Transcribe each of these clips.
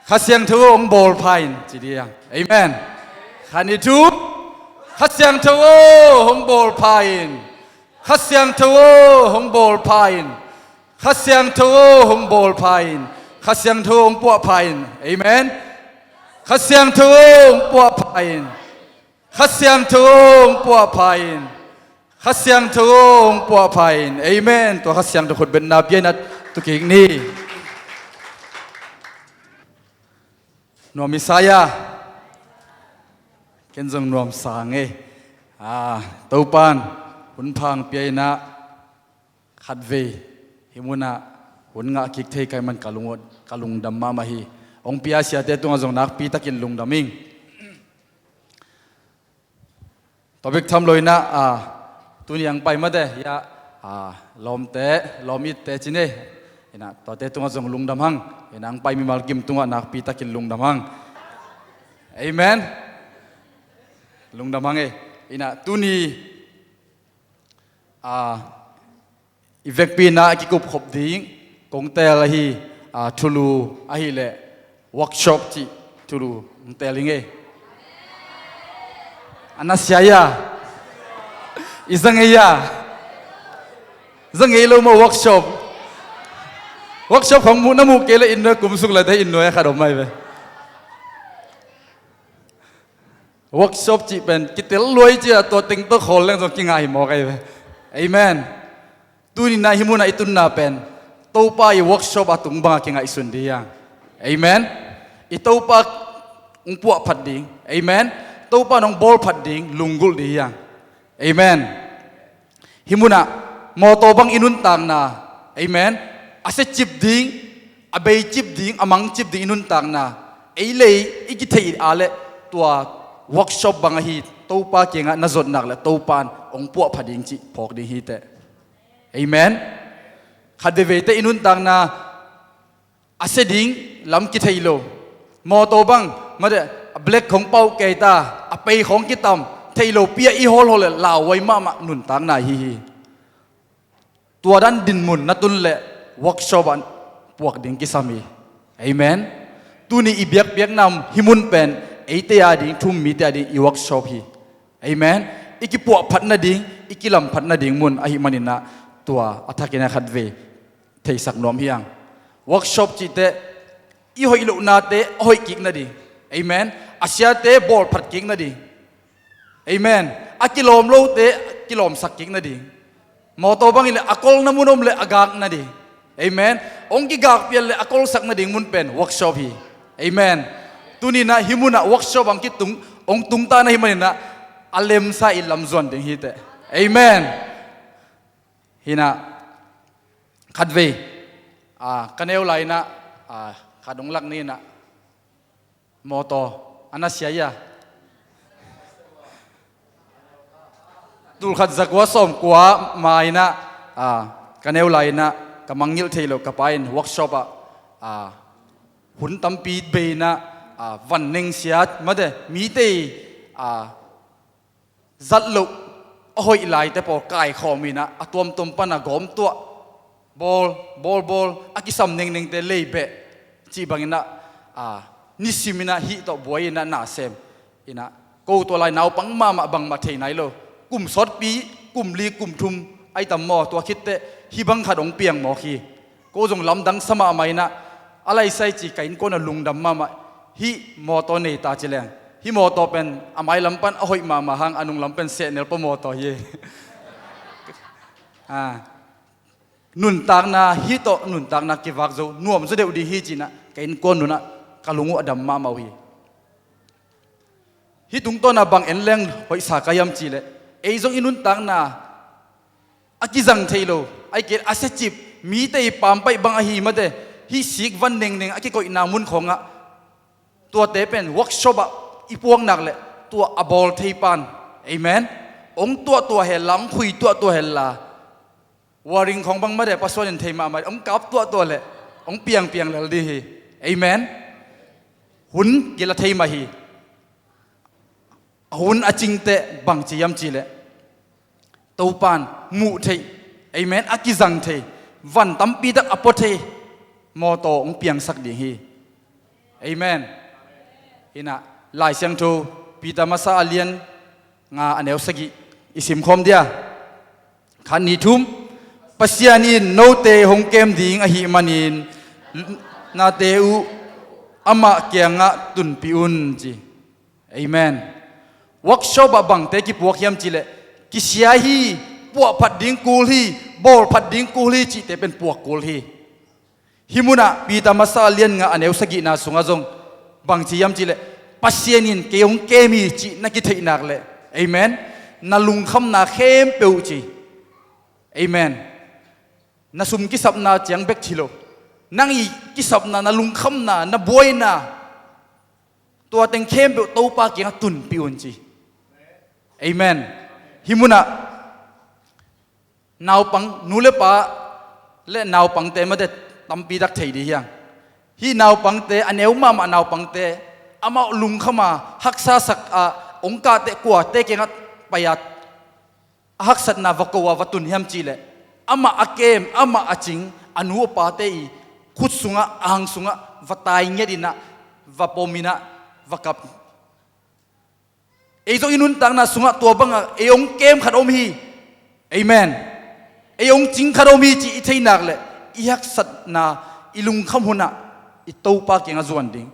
ขัดเสียงทวงบอลพายจีเดียงเอเมนขันอีทูขัดเสียงทวงบอลพายขัดเสียงทวงบอลพายขัดเสียงทวงบอลพายขัดเสียงทวงปัวพายเอเมนขัดเสียงทวงปัวพายขัดเสียงทวงปัวพายขัดเสียงทวงปัวพายเอเมนตัวขัดเสียงทุกคนเป็นนาบีนัดตุกิงนี้นวมมิสายาเกันจงนวมสางตัวปานหุ่นพังเปียนะขัดเวหิมุนะหุ่นงะกิกเทกัยมันกะลุงดำมามาฮีองเปียเสียเตตุงจงนักปีตะกินลุงดำมิงตัวเบกทำลอยนะตัวนี้ยังไปมาเดะยาลมเตะลมอิดเตะจีเน่นะตัวเตตุงจงลุงดำหังนังไปมีมาลกิมตุงนักปีตะกินลุงดำหังเอเมนลุงดำหังนะตัวนี้อีเวกปีน่ากิกุบขบดิ้งกงเตลฮีทุลูฮีเล่เวิร์กช็อปที่ทุลูกงเตลิงอันนั้นเสียยาอีสังเฮียสังเฮียเรามาเวิร์กช็อปของมูน้ำมูเกลอินเนอร์กุมสุกเลยได้อินเนอร์ขนมไม่เว้เวิร์กช็อปจีเป็นกิตเตลรวยจีตัวติงตัวโคลเล่นจงกินง่ายหมอกไอ้เว้เอเมนตัวนี้นายหิมุนไอตุนนาเป็นตัวป้ายเวิร์กช็อปตุงบังกินง่ายสุดดีอย่างเอเมนอีตัวป้าองปวกผัดดิ่งเอเมนตัวป้าน้องบอลผัดดิ่งลุงกุลดีอย่างเอเมนหิมุนะมอโตบังอินุนต่างนาเอเมนอาศัยจิบดิ่งอาเบยจิบดิ่งอามังจิบดิ่งอินุนต่างนาเอเลยอีกิเทียอาเลตัวเวิร์กช็อปบังฮีตัวป้าเก่งอ่ะน่าสนนักเลยตัวป้าองปวกผัดดิ่งจีพอกดิ่งฮีเตเอเมนขัดเดเวเตอินุนต่างนาอาศัยดิ่งลำกิเทียโลมอโตบังมาเดเบล็กของเป้าเกตาอเปยของกิตามเทียโลเปียอีโฮลเลยลาวไว้มาหนุนต่างนาฮีตัวด้านดินมุนนัตุนเล่เวิร์กช็อปอันพวกดิ่งกิสามีเอเมนตัวนี้อีเบียกนำหิมุนเป็นเอเตียดิ่งทุ่มมีเตียดิ่งอีเวิร์กช็อปฮีเอเมนอีกิพวกพัดนาดิ่งอีกิลำพัดนาดิ่งมุนอหิมันินะตัวอัฐกินะขัดเวเทสักนอมเฮียงเวิร์กช็อปจีเตอีหอยลุนาเตหอยกิกนาดิ่งเอเมนอาเซียเตบอลพัดกิกนาดิ่งเอเมนอากิโลมโลเตกิโลมสักกิกนาดิ่งมอโตบังอิเลอากอลน้ำมุนอมเลอากากนาดิ่งเอเมนองกิกากเปียเลอากอลสักนาดิ่งมุนเป็นเวิร์กช็อปฮีเอเมนตุนีนะหิมุนะเวิร์กช็อปบังกิตุงองตุงตานะหิมันินะอัลเลมซาอิลลัมซวนดิ่งฮีเตเอเมนฮินะขัดเวกันเอวไลนะขัดองลักนี่นะมอโตอันนั้นเสียยาตูขัดจักวะสมกว่ามาอินะกันเอวไลนะกับมังยิลเทโลกับไปน์เวิร์กช็อปหุ่นตั้มปีดเบนะวันหนึ่งเสียมาเดมีเตจัดลุโอ้ยไหลแต่พอกายคอมีนะตัวมปนกอมตัวบอลอากิสัมเน่งเตเลยเบะจีบังอินะนิสิมินะฮิตบวยนะนาเซมอินะกูตัวลายนาวปังมาบังมาเทไหนโลกลุ่มสดปีกลุ่มลีกลุ่มทุมไอตำมอตัวคิดเตฮิบังขัดองเปียงหมอคีกูจงลำดังสมาไม่นะอะไรใส่จีกันก็น่ะลุงดำมาฮิมอตัวเนตาจิเลงฮิมอตัวเป็นอามายลำปันอ้อยมาหังอนุงลำเป็นเสเนลปมอตัวเยนุนต่างนาฮิโตนุนต่างนากิวักโจนัวมสุดเดียวดีฮิจินะกันก้นนุนะกะลุงอดัมมาฮีฮิตุงตัวนาบังเอ็นเลงหอยสากายมจีเลเอจงอินุนต่างนาอากิจังเทโลไอเกตอาเซจิบมีแต่ปามไปบังอหีมาเดฮิสิกวันเน่งอากิโกอินามุนของตัวเตเป็นเวิร์กช็อปอีพวงนักเลยตัวอบอลเทปันเอเมนองตัวเฮลังคุยตัวเฮลาวาริงของบังมาเดปัสสาวะเทมาองกับตัวเลยองเปียงเลยดีเอเมนหุ่นกิลเทมาฮีหุ่นอจิงเตบังจียมจีเลตัวปานมูเทเอเมนอากิจังเทวันตั้มปีดักอปเทมอโตองเปียงสักดีฮีเ amen hina lai siang thu pita masa alien nga aneu sagi isim khom dia khan ni thum pasianin no te hong kem ding a hi manin na te u ama kyanga tun piun chi amen workshop abang te ki puak yam chile ki sia hi puak phat ding kul hi bol phat ding kul hi chi te pen puak kul hi himuna pita masa alien nga aneu sagi na sunga jong bang chi yam chile pasianin keong kemi chi na ki thei nak le amen na lung kham na khem peu chi amen na sum ki sap na chiang bek chilo nang i ki sap na lung kham na boy na tua teng khem peu to pa ki tun piun chi amen himuna naw pang nule pa le naw pang te ma de tampi dak thei di hiang hi naw pang te aneu ma ma naw pang te ama lung khama haksa sak a ongka te kwa te kenga payat haksat na vakowa vatun hiam chile ama akem ama aching anu pa te i khut sunga ang sunga vatai ngedina vapomina vakap ezo inun tang na sunga to banga eong kem khatom hi amen eong ching khatom hi chi ithei nak le i haksat na ilung kham huna i to pa kenga zuan ding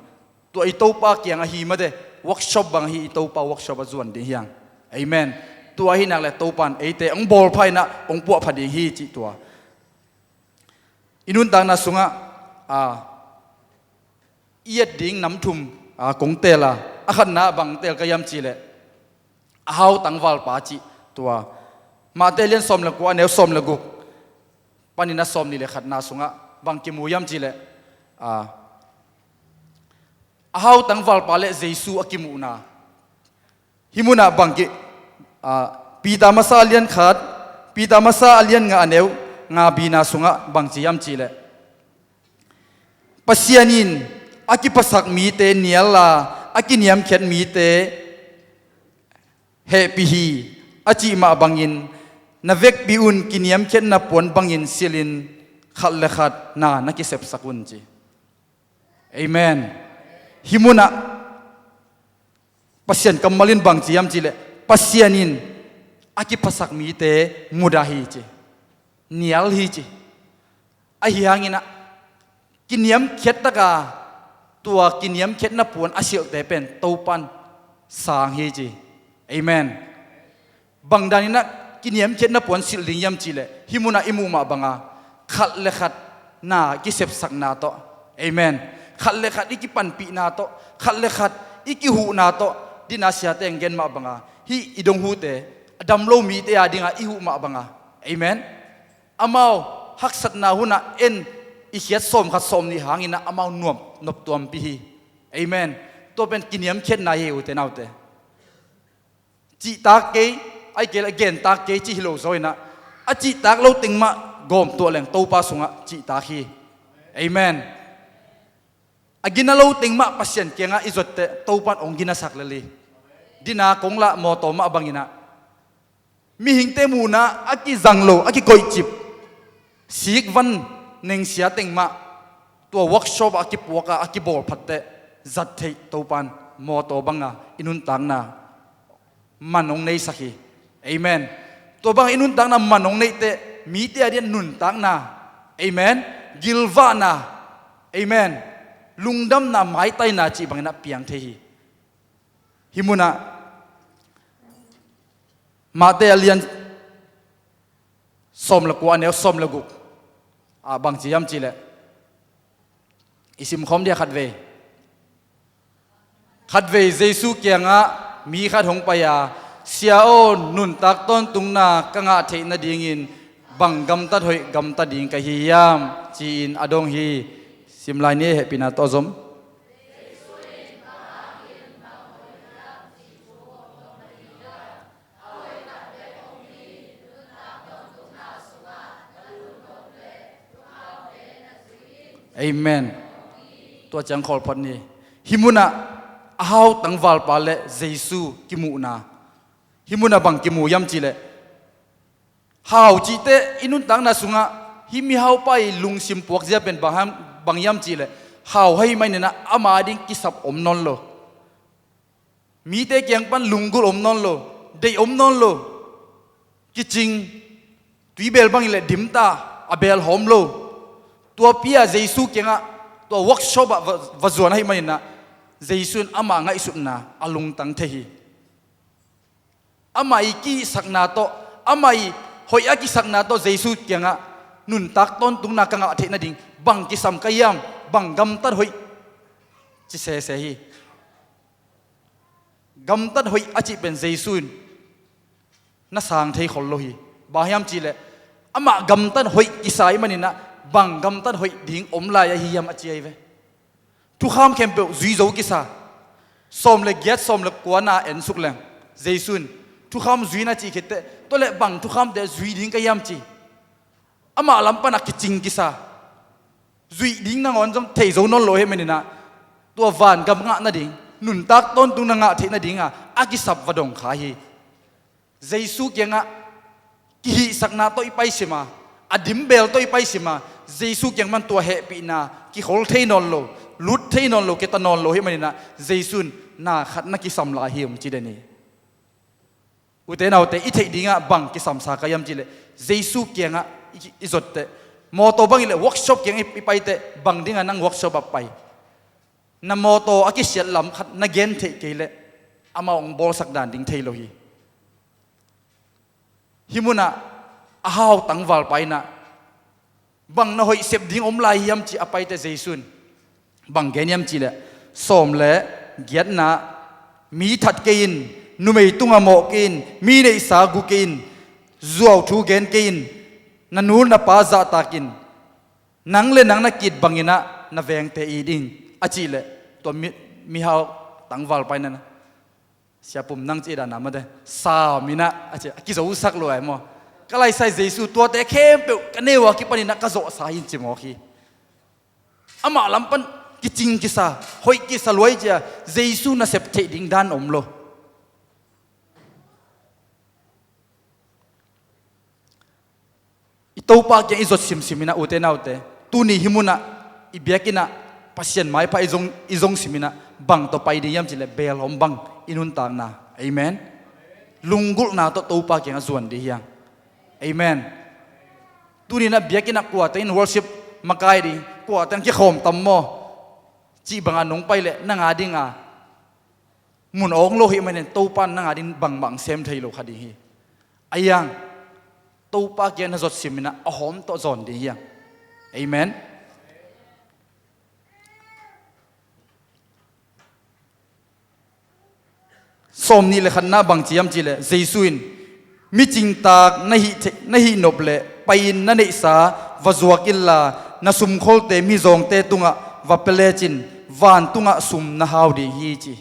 to i to pa kenga hi ma de workshop bang hi i to pa workshop a zuan ding hiang amen tua hi nak le to pan ate ong bol phai na ong pu phadi hi chi tua inun tang na sunga iet ding nam thum kong tela akhan na bang tel kayam chi le hau tang wal pa chi tua ma telian som la kwa ne som la guk panina som ni le khat na sunga bang ki mu yam chi le hau tang wal pa le jesu akimu na himuna bang ki pita masa alien khat pita masa alien nga aneu nga bina sunga bang chi yam chi le pasianin aki pasak mi te niala aki niam khet mi te happy hi achi ma bangin na vek biun kiniam khet na pon bangin silin khat le khat na ki sep sakun chi amen himuna pasian kamalin bang chi yam chi le pasianin aki pasak mi te mudahi chi nial hi chi ahiyangina kiniam khet taka tua kiniam khet na pon asil te pen topan sang hi chi amen bangdanina kiniam khet na pon sil ding yam chi le himuna imu ma banga khat le khat na ki sep sak na to amen khat le khat iki pan pi na to khat le khat iki hu na to dinasia te ngen ma banga hi idong hu te adam lo mi te adinga i hu ma banga amen amao haksat na huna en i khiat som khat som ni hangina amao nop tuam pi hi amen to pen kiniam khet na he u te naute chi tak ke ai ke again tak ke chi hilo zoina a chi tak lo ting ma gom to leng to pa sunga chi tak hi amen agina lo ting ma pasien kenga izot te to pan ongina sak leli dina kongla mo to ma bangina mi hingte muna aki zanglo aki koi chip sik van ning sia ting ma to workshop aki puaka aki bol phatte zat thei to pan mo to banga inun tang na manong nei sakhi amen to bang inun tang na manong nei te mi te adian nun tang na amen gilva na amen lungdam na mai tai na chi bang na piang the hi himuna mate alian som la kwa ne som la gu bang chi yam chi le isim khom dia khat ve jesu kyanga mi khat hong pa ya sia o nun tak ton tung na kanga the na dingin bang gam ta thoi gam ta ding ka hi yam chin adong hi simlai ne he pina to zom amen to chang khol phat ni himuna ahau tangwal pa le jesu kimu na himuna bang kimu yam chi le hau chi te inun tang na sunga himi hau pai lung sim puak zia pen bang yam chi le hào hay mai nè ama ding kisap non lo mi te kyang pan lungul non lo dei non lo kiching tui bel bang le dimta abel hom lo tua pia jesu kenga tua workshop vazuan hay mai na jesun ama nga isuna alung tang thehi ama iki sakna to ama I hoya ki sakna to jesu kenga nun tak ton tung na kanga the na ding bang ki sam kayam bang gam tar hoi chi se hi gam tar hoi achi ben jesun na sang thei khol lo hi bahyam chi le ama gam tar hoi ki sai manina bang gam tar hoi ding la ya hi yam achi ai ve tu kham kem pe zui zo ki sa som le gyat som le kwana en suk leng jesun tu kham zui na chi khite to le bang tu kham de zui ding kayam chi ama lam pa na ki ching ki sa zui ding na ngon jom thei zo non lo he menina tua van gam nga na ding nun tak ton tung na nga the na ding a ki sap vadong kha hi jesu kenga ki hi sakna to ipai sima adim bel to ipai sima jesu kyang man tua he pi na ki hol thei non lo lut thei non lo ke ta non lo he menina jesun na khat na ki sam la hi um chi de ni ute na ute I thei dinga bang ki sam sa ka yam chi le jesu kenga izot te moto bang ile workshop kyang ipai te bang dinga nang workshop apai na moto aki siat lam khat na gen the ke le ama ong bol sak dan ding thei lo hi himuna ahau tangwal paina bang na hoi sep ding lai yam chi apai te jesun bang gen yam chi le som le giat na mi that kein numei tunga mo kein mi nei sa gu kein zuaw thu gen kein na nu na pa za takin nang le nang na kit bangina na veng te I ding achi le to mi hau tangwal paina na siapum nang chi da na ma de sa mina achi ki zo sak lo ai mo kalai sai jesu to te khem pe kanewa ki pani na ka zo sa hin chi mo khi ama lampan ki ching ki sa hoi ki sa loi ja jesu na sep the ding dan lo ito pa kya izot sim simina ute na ute tu ni himuna ibiakina pasien mai pa izong simina bang to pai di yam chile bel hom bang inun tang na amen lungul na to pa kya zuan di yang amen tu ni na biakina kuata in worship makai di kuata ki khom tam mo chi bang anong pai le na nga ding mun ong lo hi manen to pan na nga din bang sem thei lo khadi hi ayang to pa kya na zot simina ahom to zon di yang amen som ni le khanna bang chiam chi le jesuin mi ching tak na hi nop le pain na nei sa wazuakilla na sum khol te mi zong te tunga wa pele chin van tunga sum na haw di hi chi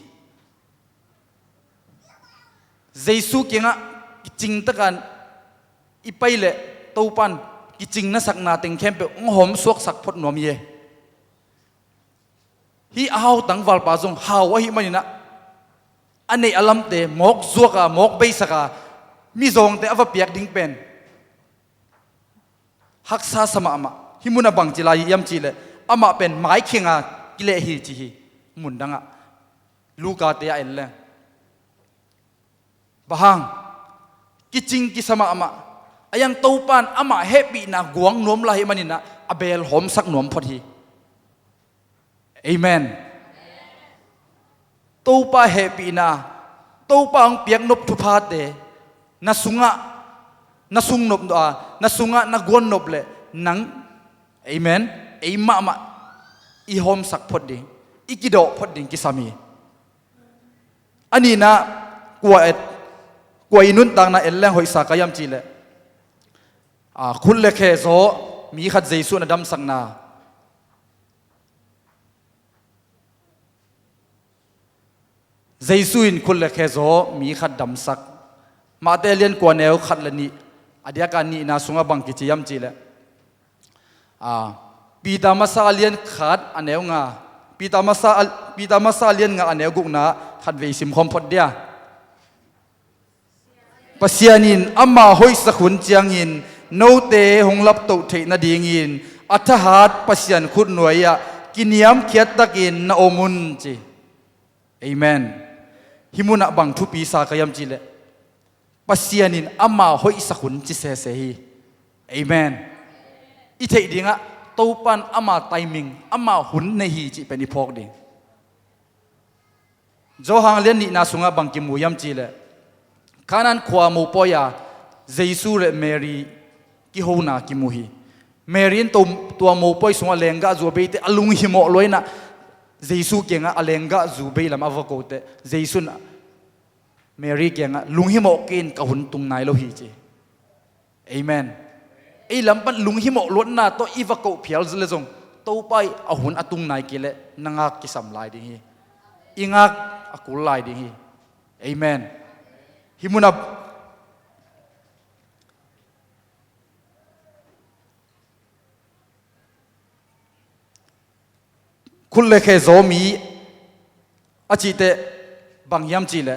jesu kinga ching takan ipai le topan ki ching na sakna teng khem pe hom suak sak phot nom ye hi ahaw tangwal pa jong haw hi manina anei alam te mok zuaka mok beisaka mi zong te ava piak ding pen haksa sama ama himuna bang chilai yam chile ama pen mai khinga kile hi chi hi mundanga luka te a elle bahang kiching ki sama ama ayang topan ama happy na guang nom lahi manina abel hom sak nom phot hi amen topa happy na topa ang piak nop thu pha te na sunga na sung nop do na sunga na gon nop le nang amen ei ma ma I hom sak phot ding ikido phot ding ki sami ani na kwa inun tang na elleng hoi sa kayam chile khul le khe zo mi khat jesu na dam sang na jesu in khul le khe zo mi khat dam sak ma te lian kwa neu khat la ni adia ka ni na sunga bang ki chiam chi le pita masa lian khat aneu nga pita masa lian nga aneu guk na khat ve sim khom phot dia pasianin amma hoi sa khun chiang in no te hong lap to the na ding in athahat pasian khut noya กินยามเขียดตะกินนาอมุนจีเอเมนหิมุนะบังทุปีสากยามจีเลปัสยานินอามาหอยสักุนจิเสเสฮีเอเมนอีเทดิงะตูปันอามาไทมิงอามาหุนในฮีจีเป็นอีพอกดิงโจฮังเลียนนี่นาสุงะบังกิมูยามจีเลขานันขวามูปอยาเจซูและเมรีกิโฮนากิมูฮีเมรีนตัวมูปอยสุงะเลงกะจูเบตอลุงหิโมลอยนะเจซูเกียงะอเลงกะจูเบลามอวโกเตเจซูนะเมรีเกียงะลุงหิโมกินกะหุนตุงนายโลฮีจีเอเมนไอ้ลำปันลุงหิโมล้วนน่ะตัวอีวโกเพียลเลจงตัวไปเอาหุนอตุงนายกิเลนังากกิสัมลายดิฮีอิงากอากุลลายดิฮีเอเมนฮิมุนับคุณเลขโซมีอาจิเตบางยามจีเล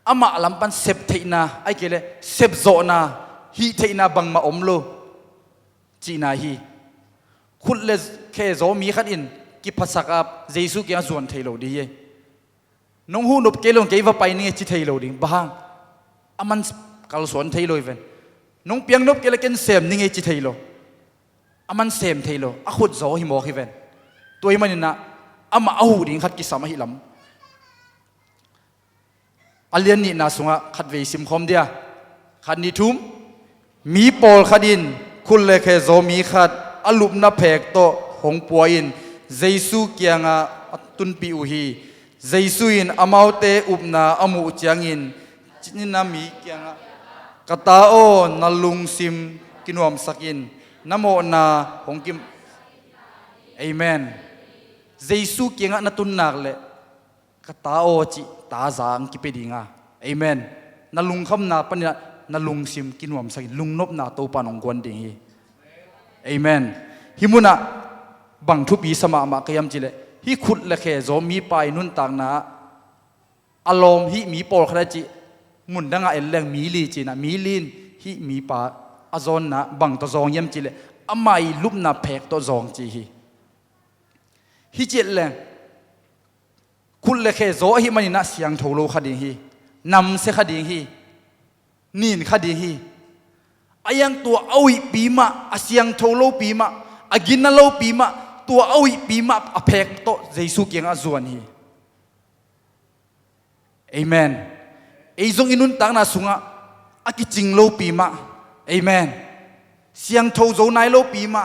อามาลำปันเซบเทนาไอเกเลเซบโซนาฮีเทนาบางมาอมโลจีนาฮีคุณเลขโซมีขัดอินกิภาษากับเจสุกียส่วนเทโลดีเยน้องหูนบเกลงเกว่าไปนี่จิเทโลดิบางอามันกัลส่วนเทโลอีเวนน้องเปียงนบเกลเกนเซมนี่ไงจิเทโลอามันเซมเทโลอาขุดโซฮิโมฮิเวนตัวมันนี่นะอามาเอาหูดิ่งขัดกิสามาฮิลำอัลเลียนนี่นาสุงะขัดเวซิมคอมเดียขัดนิทุมมีปอลขัดินคุณเลขโซมีขัดอลุบนาเพกโตหงปวยอินเจสุเกียงะตุนปิอุฮีเจสุอินอามาวเตอุบนาอามูเจียงอินจินนามีเกียงะกตาโอนาลุงซิมกินวมสักินนโมนาหงกิมเอเมนเจสุเกียงะนาตุนนักเลกตาโอจิตาจางกิเปดิงะเอเมนนาลุงคำนาปนินาลุงซิมกินวมสักินลุงนบนาโตปานองกวนดิงฮีเอเมนฮิมุนะบังทุบีสมามาขยำจิเลฮิขุดเลเคโซมีไปนุนต่างนาอารมณ์ฮิมีปอลขนาดจิมุนดังเอลเลงมีลีจินะมีลีนฮิมีปาอซอนนะบังตัวซองยำจิเลอาไม่ลุบนาเพกตัวซองจีฮิเจเลงขุดเลเคโซฮิมันนะเสียงโทโลขดิฮีนำเสขดิฮีนีนขดิฮีอายังตัวเอาอีปีมาเสียงโทโลปีมาอากินนั่นโลปีมาตัวเอาอีปีมาอเพกโตเจสุเกียงอาจวนฮีเอเมนไอซงอินุนต่างนาสุงะอากิจิงโลปีมาเอเมนเสียงโทโซนายโลปีมา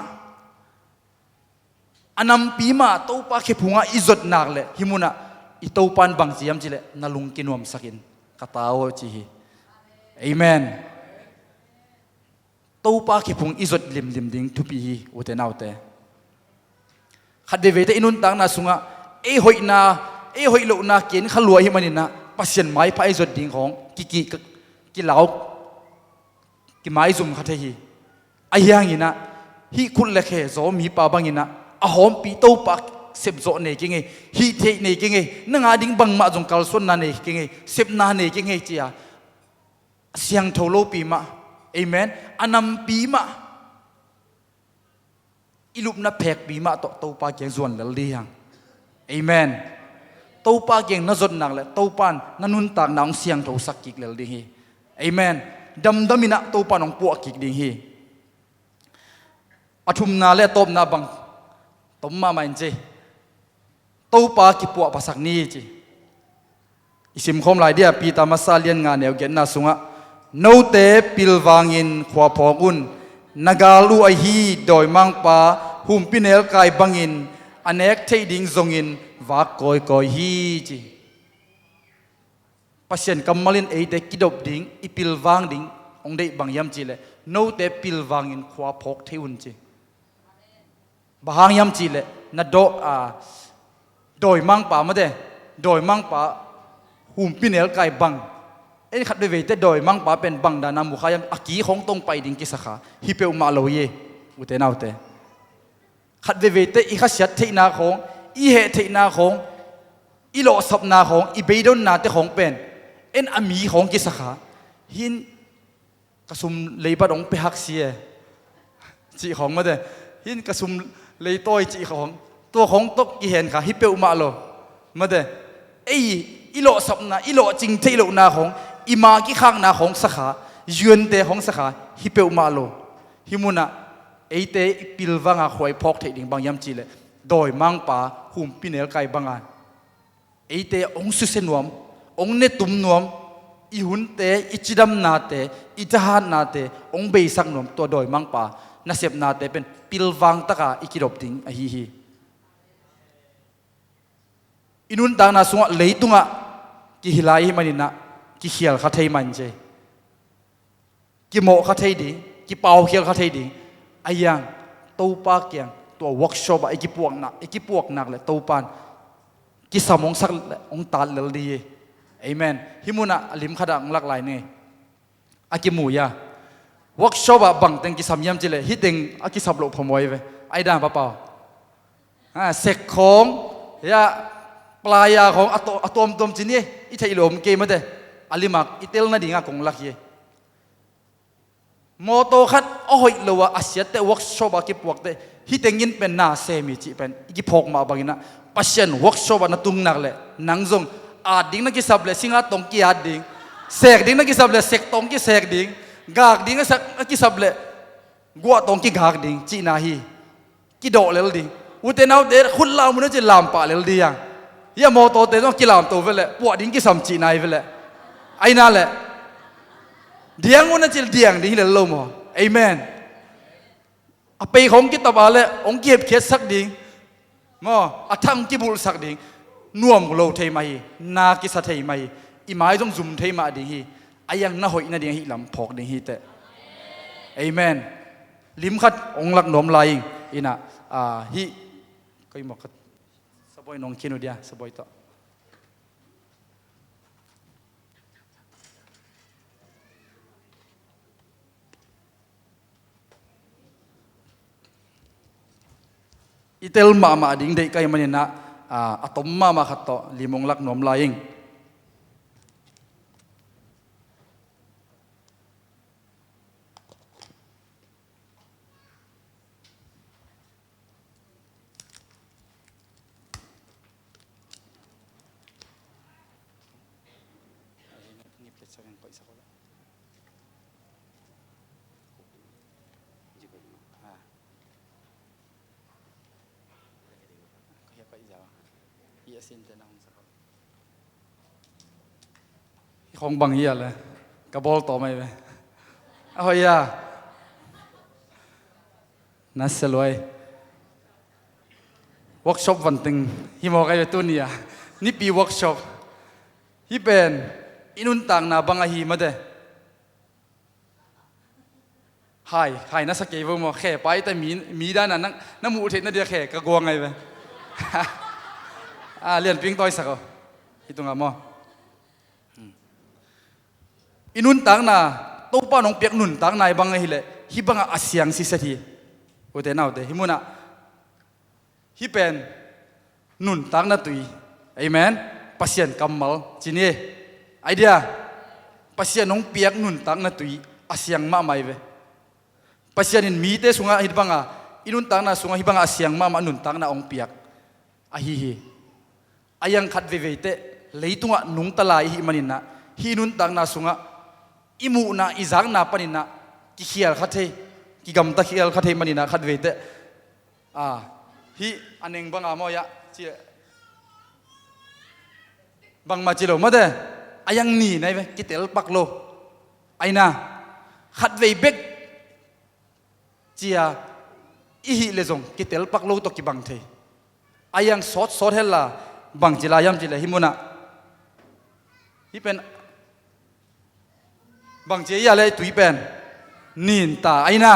อันนำปีมาโตปาเขพุงะอิจดนักเลยฮิมุนะอิโตปันบังเสียมจิเลนาลุงกินวมสักินกตาโอจีฮีเอเมนตัวป้าขี้พุงอิจดลิมดิ่งทุบีอุเทนเอาเตขัดเดวิดอินุนต่างนาสุงะเอหอยโลนาเกณฑ์ขลัวหิมันนี่นะปัสยันไม้พระอิจดดิ่งของกิเหลากิไม้ซุ่มขัดเฮีไอ้ยังนี่นะฮิคุณเล็กเหโซมีป่าบางนี่นะอาหอมปีโตปากเสพโซเนกิงฮิเทเนกิงนั่งอาดิ่งบังมาจงกัลส่วนนั่นเนกิงเสพนาเนกิงเจียเสียงโทโลปีมาเอเมนอันนำปีมาอิลุบนับเพกปีมาโตปาเกียงส่วนละเลียงเอเมนโตปาเกียงนั่งจดนักเลยโตปานนั่นนุนตากนางเสียงโทสักกิกละดีฮีเอเมนดำมินะโตปานองปวกกิกดีฮีอธุมนาเลตบนาบังตมมาไม่เจโตปากิปวกภาษานี้จีอิสิมคมหลายเดียปีตามาซาเลียนงานเอวเกนนาสุงะโนเตปิลวางินขวาพอกุนนากาลูไอฮีโดยมังปาหุมปิเนลกายบังอินอเนกเทดิงซงอินวากกอยฮีจีปัสยันกัมมาลินเอเดกิดบดิงอิปิลวางดิงองเดบังยามจีเลโนเตปิลวางินขวาพกเทอุนจีบางยามจีเลนัดโดยมังปามาเดโดยมังปาหุมปิเนลกายบังเอ็นขัดด้วยเวทโดยมังป้าเป็นบังดานามุขยังอากีของตรงไปดิ่งกิสขาฮิเปอุมาโลเยอุเตนเอาเตขัดด้วยเวทอีขัดชัดเทนาของอีเหเทนาของอีโลสับนาของอีเบดอนนาเตของเป็นเอ็นอามีของกิสขาหินกระสุมเลยบัดองไปหักเสียจีของมาเดหินกระสุมเลยต้อยจีของ ตัวของตกกี่เห็นค่ะฮิเปอุมาโลมาเดไออิโลสับนาอิโลจริงเทโลนาของอิมากี่ข้างนาของสักขายืนเตของสักขาฮิเปอุมาโลฮิมุนะไอเตปิลวังอาคอยพอกเทดิ่งบางยามจีเลโดยมังป่าหุ่มปินเอลไกบางอันไอเตองสุเซนวมองเนตุมนวมอีหุ่นเตอิจิดัมนาเตอิจหานนาเตองเบสักนวมตัวโดยมังป่านาเสพนาเตเป็นปิลวังตะกาอิกิรบติงอหิฮีอินุนต่างนาสุงะเลยตุงะกิฮิลายมันนินะกิเขียลขัดเทมันเจกิโมขัดเทดิกิเป่าเขียลขัดเทดิไอยังตัวปากยังตัวเวิร์กช็อปไอกิปวกนักเลยตัวปานกิสมองสักองตาเลลดีเอเมนฮิมุนะลิมขัดังลักหลายเนี่ยอากิมูยาเวิร์กช็อปบังเต็งกิสามยามจิเลยฮิตเต็งอากิสับโลพมวยเวไอด่างเปล่าเสกของยาปลายาของอะตอมตอมจีนี่อิทัยลมเกมเดอลิมักอิเตลนาดิงากงลักเยมอโตขัดโอ้ยเลวะอาเซียเตเวิร์กช็อปกิปวกเตฮิตเต็งยินเป็นนาเซมิจิเป็นกิพกมาบางนะปัชเชนเวิร์กช็อปนัตุงนักเลยนังซงอาดิงนักกิสับเลยสิงห์ตงกีอาดิงเสกดิงนักกิสับเลยเสกตงกีเสกดิงกากดิงนักกิสับเลยกัวตงกีกากดิงจีนาฮีกิโดเลลดิงอุเทนเอาเดคุณลามุนจะลามปะเลลดิยังยาโมโตเตต้องกิลามตัวเวลปวดดิ้งกิสัมจีนายเวลไอ้นั่นแหละเดียงวันนั้นจะเดียงดิ้งเลยลมอ่ะเอเมนอไปของกิตบาเลยองเก็บเคสสักดิ้งมั้งอัฐังกิบุลสักดิ้งน่วมโลเทมาฮีนากิสัตเทมาฮีอีไม้ต้องซุ่มเทมาดิ้งฮีไอ้ยังน่าหอยน่าดิ้งฮีลำพอกดิ้งฮีเตเอเมนลิมขัดองหลักหนอมลายอินะฮีก็ยังบอกสบายน้องคินุเดียสบายต่ออิเตลมาดิ้งเด็กก็ยังมันนะอะตอมมาขัดต่อลิมงลักนอมลายของบางเฮียเลยกระบอกต่อไม่ไปเอาเฮียน่าสลวยเวิร์กช็อปวันตึงฮิมอกไอตัวนี้นี่ปีเวิร์กช็อปฮิเป็นอินุนต่างนาบางอาฮีมาเดหายน่าสเกย์ว่าแค่ไปแต่มีด้านนั้นน้ำมูเทนน่าเดียแค่กระกวงไงไปเรียนปิ้งต่อยสักอ่ะที่ตรงนั้นมั้งอินุนต่างนาตัวป้าน้องเปียกนุนต่างนายบางไงเลยฮิบังอาเซียงสิเสถีโอเทน่าโอเทฮิมุนะฮิเป็นนุนต่างนาตุยเอเมนปัสยันกัมมัลจีนี่ไอเดียปัสยันน้องเปียกนุนต่างนาตุยอาเซียงมาไม่เวปัสยันมีเตสุงาฮิบังอินุนต่างนาสุงาฮิบังอาเซียงมานุนต่างนาองเปียกอาฮีอายังขัดเวเตเลยตุงะนุงตะลายฮิมันินะฮินุนต่างนาสุงะอิมูนาอิจังนาปนินะกิเขียลขัดเทกิกำตะเขียลขัดเทมันินะขัดเวเตฮิอันเองบังอามอยะจีบังมาจิโลมาเดอายังหนีไงเวกิเตลปักโลไอนะขัดเวเบกจียอิฮิเลซงกิเตลปักโลตกิบังเทอายังสอดเฮล่าบังจิลายามจิเลฮิมุนะฮิเป็นบางเจียอะไรตุยเป็นนินตาไอนะ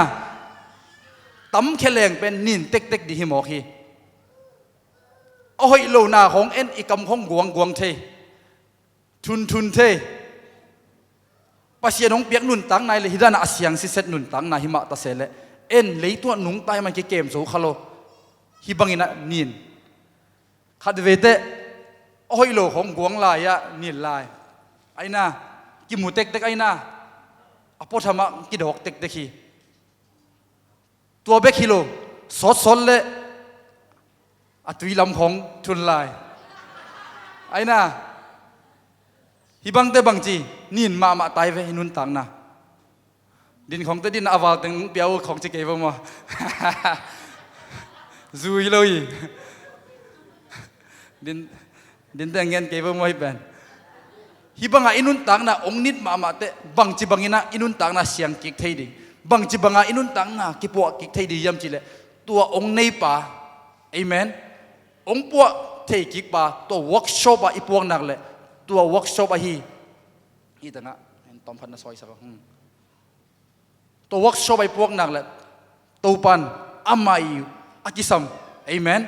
ตั้มแค่แรงเป็นนินเต็กดีฮิมอคีโอ้ยโลนาของเอ็นอีกำของกวงเททุนเทปัสเซียน้องเปียกนุนตังนายเลยฮิดานาอาเซียงสิเซตนุนตังนายฮิมาตาเซเลเอ็นเลยตัวนุงตายมันเกมสูขโลฮิบังอินะนินขัดเวเตโอ้ยโลของกวงลายะนินลายไอนะกิมูเต็กไอนะอพอธรรมะกิดอกเต็กฮีตัวเบกฮิโลสดเลย อตุยลำของทุนลายไอ้น่ะฮิบังเตบังจีนินมาตายเวนุนตังนะดินของเตดินอาวาลตึงเปียวของจะเก็บมาซุยเลยดินแต่เงินเก็บมาให้เป็นฮิบังอินุนตังนะองนิดมาเตบังจีบังอินะอินุนตังนะเสียงกิกเทดิบังจีบังอินุนตังนะกิปวกกิกเทดิยามจีเลตัวองในป่าเอเมนองปวกเทกิกป่าตัวเวิร์กช็อปอีปวกนักเลยตัวเวิร์กช็อปฮีต่างะเห็นตอมพันธุ์ซอยสักตัวเวิร์กช็อปอีปวกนักเลยตัวปันอามัยอากิซัมเอเมน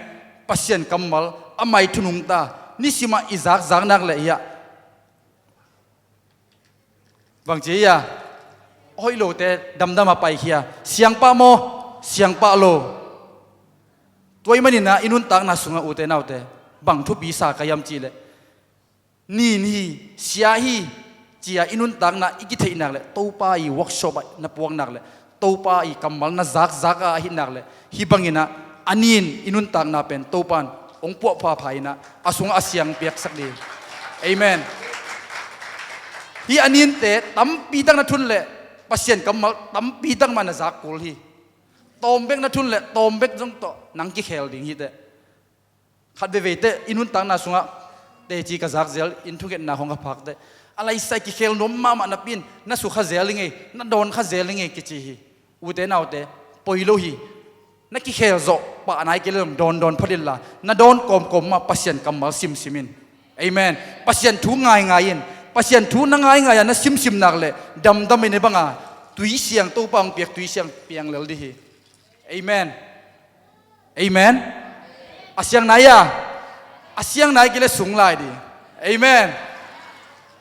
ปัสเซียนกัมมัลอามัยทุนุงตานิสิมาอิจากนักเลยยะบางทียะโอ้ยโลเตดำมาไปเฮียเสียงป้าโมเสียงป้าโลตัวมันนี่นะอินุนตังนาสุงะอุเตนาอุเตบังทุบีสากายมจีเลนี่เสียฮีจียอินุนตังนาอิกิเทนักเลตัวป้าอีเวิร์กช็อปนับวงนักเลตัวป้าอีกัมมัลนาจากหินักเลฮิบังอินะอันนี้อินุนตังนาเป็นตัวปันองปวพาภัยนะอาสุงอาเสียงเปียกสักดีเอเมนฮีอันนี้เตตั้มปีตั้งนัทุนเลปัสเซียนกัมมัลตั้มปีตั้งมานาจากกุลฮีตอมเบกนัทุนเลตอมเบกจงโตนังกิเคลดิ่งฮีเตขัดเวเตอินุนตังนาสุงะเตจีกะจากเซลอินทุกเกตนาของกับพักเตอะไรใส่กิเคลนมมานับปินน่าสุขะเซลิงเอน่าโดนขะเซลิงเอกิจีฮีอุเตนาอุเตปอยโลฮีน่ากิเคลโซปะนายกิเลมโดนพอดิลลาน่าโดนกลมมาปัสเซียนกัมมัลซิมินเอเมนปัสเซียนทูง่ายยินปัสเซียนทูนั่งง่ายนะซิมนักเลยดำไม่ในบังอาตุยเสียงตัวปังเปียกตุยเสียงเปียงเลวดีฮีเอเมนเอเมนอาเสียงไหนอะอาเสียงไหนกิเลสสูงลายดีเอเมน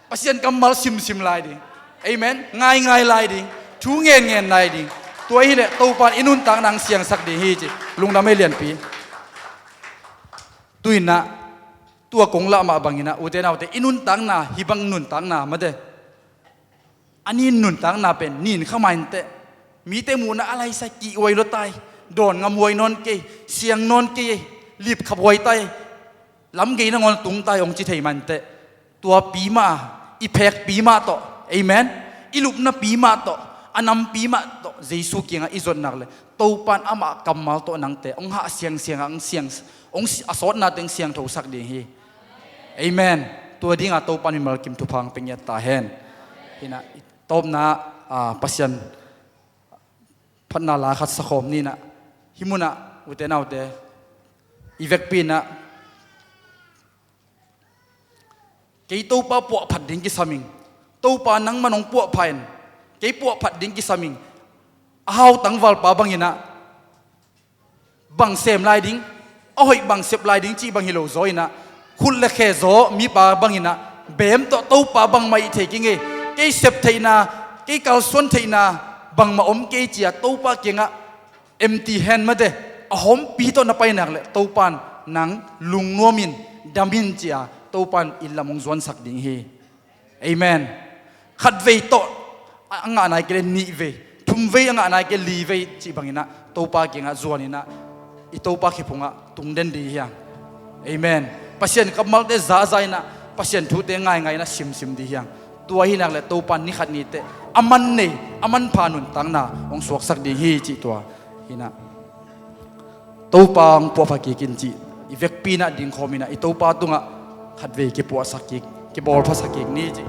ปัสเซียนกัมมัลซิมลายดีเอเมนง่ายลายดีทูเงินลายดีตัวฮีเลยตัวปันอินุนตังนังเสียงสักดีฮีจิลุงดำไม่เลียนปีตุยนะตัวกงละมาบังอินะอุเทนาอุเทอินุนตังนาฮิบังนุนตังนามาเดอันนี้นุนตังนาเป็นนินข้ามันเตมีเตมูนะอะไรใส่กี่อวยรถไตโดนงามวยนอนเกยเสียงนอนเกยรีบขับวยไตล้ำเกยนั่งอนตุงไตองจิเทมันเตตัวปีมาอีเพกปีมาโตเอเมนอีลุปนะปีมาโตอันนำปีมาโตเจสุกิงอิจนนักเลยตัวปันอามากัมมาโตนังเตองหาเสียงองอสอดนาเต็งเสียงถูกสักดีฮีเอเมนตัวดิ้งตัวปันมิมัลกิมทุพังเป็นยตาเฮนฮินะตบนะปัสยันพันนาลาขัดสะคมนี่นะฮิมุนะอุเตนาอุเตอีเวกปีนะเกยตัวป้าปวดผัดดิ้งกิสามิงตัวป้านังมันองปวดพันเกยปวดผัดดิ้งกิสามิงเอาตั้งวัลป้าบังยินะบังเซมลายดิ้งเอาให้บังเซมลายดิ้งจีบังฮิโลโซยนะคุณเล็กแค่โซมีป้าบังยินะเบมตัวป้าบังไม่เทกิงเกยเซฟเทนะเกยกัลส่วนเทนะบังมาอมเกจียตัวป้าเก่งอะempty hand มาเดะหอมปีโตนับไปนักเลยตัวปันนังลุงนัวมินดามินจียตัวปันอิลลามงจวนสักดิ่งเฮเอเมนขัดเวโตอ่างานายเกลนีเวทุ่มเวอ่างานายเกลีเวจีบังอินะตัวป้าเก่งอะจวนอินะอีตัวป้าเขพงอะตุงเดนดียังเอเมนปัสเซียนกับมัลเตซาใจนะปัสเซียนทุเตง่ายนะซิมดียังตัวหินักเลยตัวปันนี่ขัดนี่เตอามันเนี่ยอามันพานุนตั้งนาองสวกสักดีฮีจีตัวหินะตัวปังปัวพักกินจีอีเวกปีน่ะดิ่งคอมินะอีตัวปังตุงะขัดเวกิปัวสักกิกกิบอลพัสักกิกนี่จี